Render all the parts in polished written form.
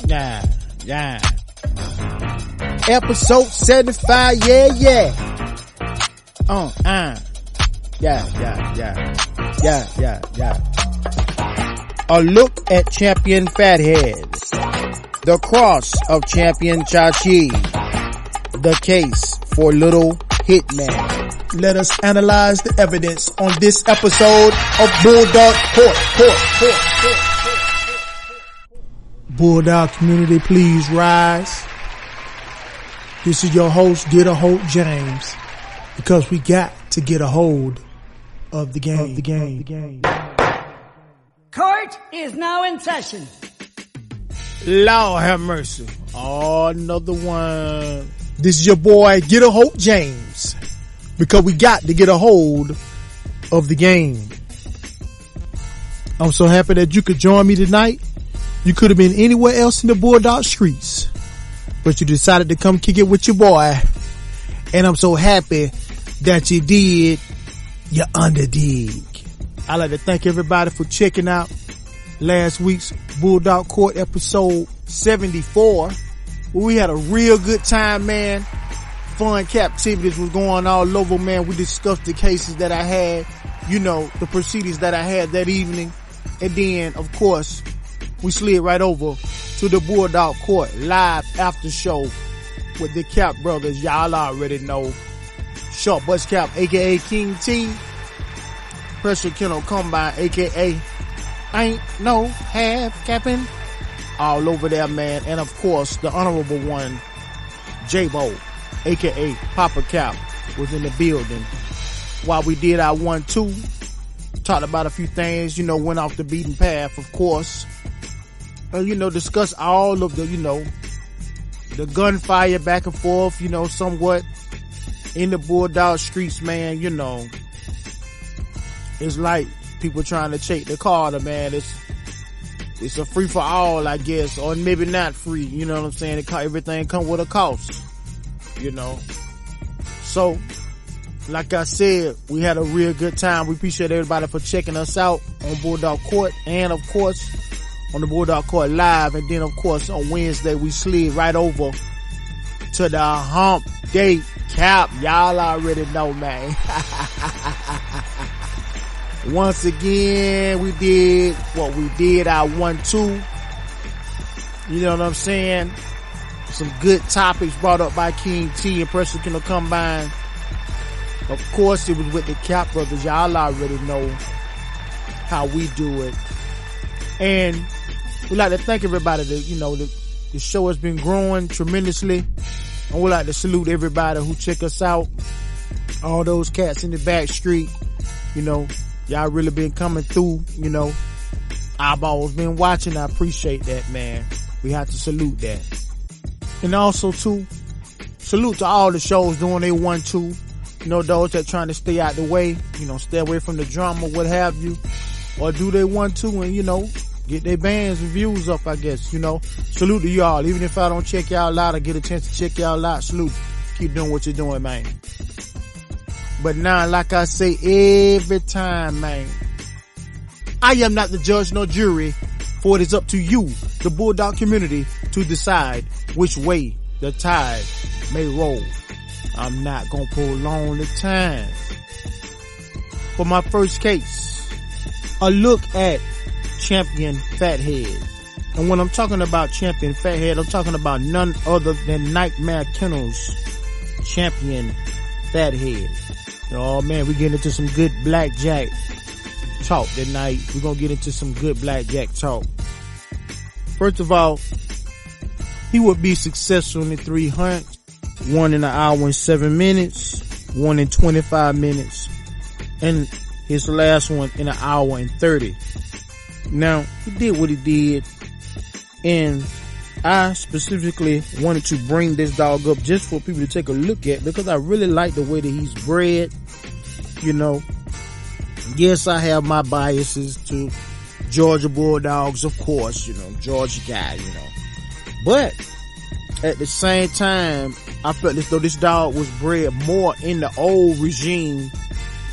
Yeah. Episode 75, yeah. Yeah. A look at Champion Fathead. The cross of Champion Ch. The case for Little Hitman. Let us analyze the evidence on this episode of Bulldog Court. Bulldog community, please rise. This is your host, Get a Hold James, because we got to get a hold of the game. Court is now in session. Lord have mercy. Oh, another one. This is your boy, Get a Hold James, because we got to get a hold of the game. I'm so happy that you could join me tonight. You could have been anywhere else in the Bulldog streets, but you decided to come kick it with your boy. And I'm so happy that you did. You underdig. I'd like to thank everybody for checking out last week's Bulldog Court episode 74, where we had a real good time, man. Fun captivities was going all over, man. We discussed the cases that I had, the proceedings that I had that evening. And then, of course, we slid right over to the Bulldog Court live after show with the Cap brothers. Y'all already know. Short Bus Cap, aka King T. Pressure Kennel Combine, aka Ain't No Half Capping. All over there, man. And of course, the honorable one, J-Bo, aka Papa Cap, was in the building. While we did our 1-2, talked about a few things, went off the beaten path, of course. Discuss all of the gunfire back and forth, somewhat in the Bulldog streets, man. It's like people trying to chase the Carter, man. It's a free for all, I guess, or maybe not free. You know what I'm saying? Everything come with a cost, So, like I said, we had a real good time. We appreciate everybody for checking us out on Bulldog Court, and of course on the Bulldog Court Live. And then, of course, on Wednesday, we slid right over to the Hump Day Cap. Y'all already know, man. Once again, we did what we did, our 1-2. You know what I'm saying? Some good topics brought up by King T and Pressure Kennel Combine. Of course, it was with the Cap brothers. Y'all already know how we do it. And we'd like to thank everybody that, the show has been growing tremendously. And we'd like to salute everybody who check us out. All those cats in the back street, y'all really been coming through, eyeballs been watching. I appreciate that, man. We have to salute that. And also too, salute to all the shows doing their 1-2. Those that trying to stay out the way, stay away from the drama, what have you, or do they 1-2 and, get their bands and views up, I guess, Salute to y'all. Even if I don't check y'all out or get a chance to check y'all out, salute. Keep doing what you're doing, man. But now, like I say every time, man, I am not the judge nor jury, for it is up to you, the Bulldog community, to decide which way the tide may roll. I'm not gonna prolong the time. For my first case, a look at Champion Fathead. And when I'm talking about Champion Fathead, I'm talking about none other than Nightmare Kennels Champion Fathead. Oh man, we're getting into some good blackjack talk tonight. We're gonna get into some good blackjack talk. First of all, he would be successful in the 3 hunts. 1 in an hour and 7 minutes, 1 in 25 minutes, and his last one in an hour and 30. Now, he did what he did, and I specifically wanted to bring this dog up just for people to take a look at, because I really like the way that he's bred. Yes, I have my biases to Georgia Bulldogs, of course, Georgia guy, but at the same time, I felt as though this dog was bred more in the old regime,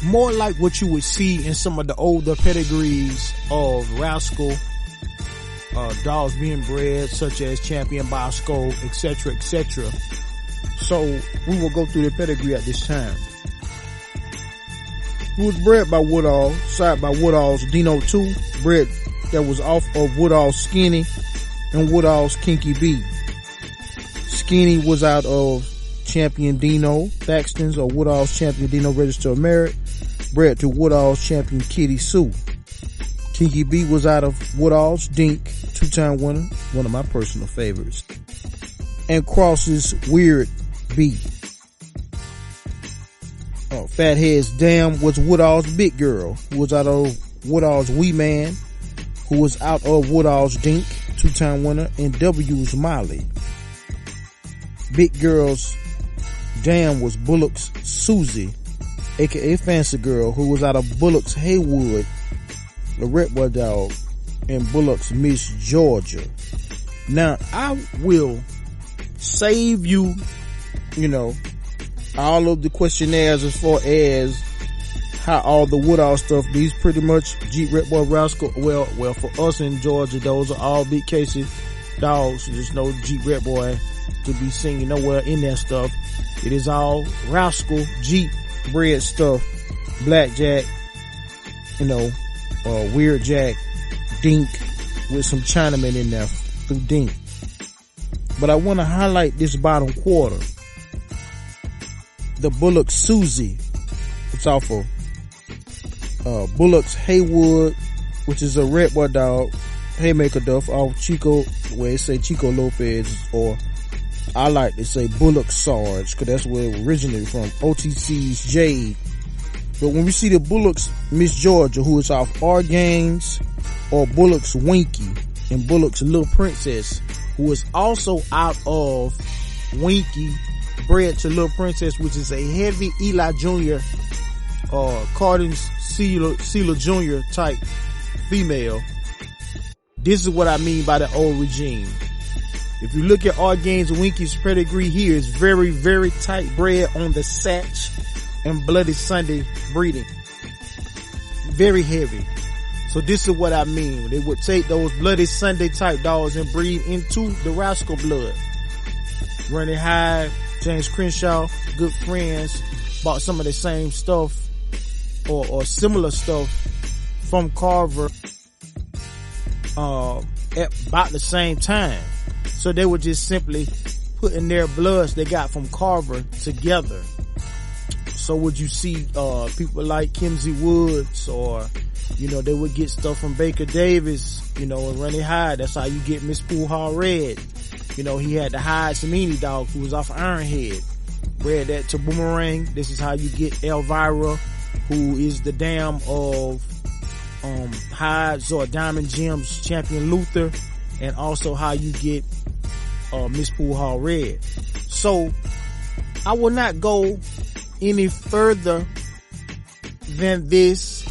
more like what you would see in some of the older pedigrees of Rascal dogs being bred, such as Champion Bosco, etc., etc. So we will go through the pedigree at this time. He was bred by Woodall, side by Woodall's Dino 2, bred that was off of Woodall's Skinny and Woodall's Kinky B. Skinny was out of Champion Dino Thaxton's or Woodall's Champion Dino Register of Merit, bred to Woodall's Champion Kitty Sue. Kinky B was out of Woodall's Dink, 2-time winner, one of my personal favorites, and crosses Weird B. Fathead's Dam was Woodall's Big Girl, who was out of Woodall's Wee Man, who was out of Woodall's Dink, 2-time winner, and W's Molly. Big Girl's Dam was Bullock's Susie, aka Fancy Girl, who was out of Bullock's Haywood, the Red Boy Dog, and Bullock's Miss Georgia. Now, I will save you, all of the questionnaires as far as how all the Woodall stuff, these pretty much Jeep Red Boy Rascal, well, for us in Georgia, those are all big cases dogs. There's no Jeep Red Boy to be seen nowhere in that stuff. It is all Rascal, Jeep, bred stuff, Blackjack, Weird Jack, Dink, with some Chinaman in there through Dink. But I want to highlight this bottom quarter. The Bullock Susie. It's off of Bullock's Haywood, which is a Red Boy Dog, Haymaker Duff off Chico, where it say Chico Lopez, or I like to say Bullock Sarge, because that's where it originated from, OTC's Jade. But when we see the Bullock's Miss Georgia, who is off R Games, or Bullock's Winky, and Bullock's Little Princess, who is also out of Winky, bred to Little Princess, which is a heavy Eli Jr. Cardin's Sealer Jr. type female. This is what I mean by the old regime. If you look at R Games Winky's pedigree here, it's very, very tight bred on the Satch and Bloody Sunday breeding. Very heavy. So this is what I mean. They would take those Bloody Sunday type dogs and breed into the Rascal blood. Running High, James Crenshaw, good friends, bought some of the same stuff or similar stuff from Carver at about the same time. So they were just simply putting their bloods they got from Carver together. So would you see people like Kimsey Woods, or they would get stuff from Baker Davis, and Running High. That's how you get Miss Poolhaw Red. He had the Hyde Samini dog who was off Ironhead. Bred that to Boomerang. This is how you get Elvira, who is the dam of Hyde's or Diamond Gems Champion Luther, and also how you get Miss Poolhaw Red. So I will not go any further than this.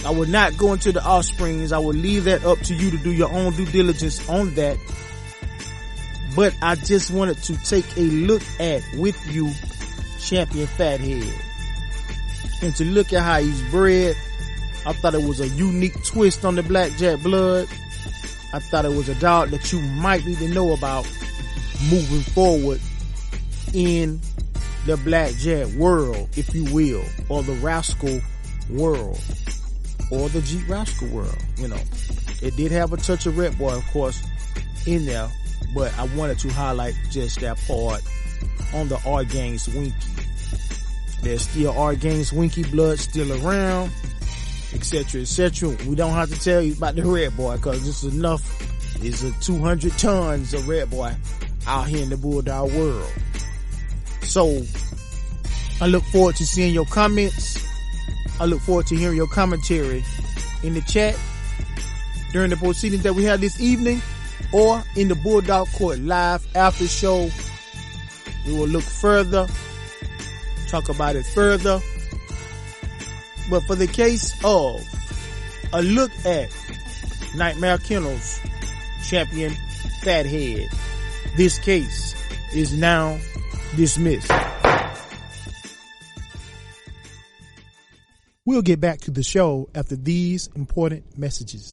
I will not go into the offsprings. I will leave that up to you to do your own due diligence on that. But I just wanted to take a look at with you Champion Fathead, and to look at how he's bred. I thought it was a unique twist on the Blackjack blood. I thought it was a dog that you might need to know about moving forward in the Blackjack world, if you will, or the Rascal world, or the Jeep Rascal world. It did have a touch of Red Boy, of course, in there, but I wanted to highlight just that part on the R Games Winky. There's still R Games Winky blood still around, etc., etc. We don't have to tell you about the Red Boy, because this is enough. It's 200 tons of Red Boy out here in the Bulldog world. So I look forward to seeing your comments. I look forward to hearing your commentary in the chat during the proceedings that we have this evening, or in the Bulldog Court live after show. We will look further, talk about it further. But for the case of a look at Nightmare Kennels Champion Fathead, this case is now dismissed. We'll get back to the show after these important messages.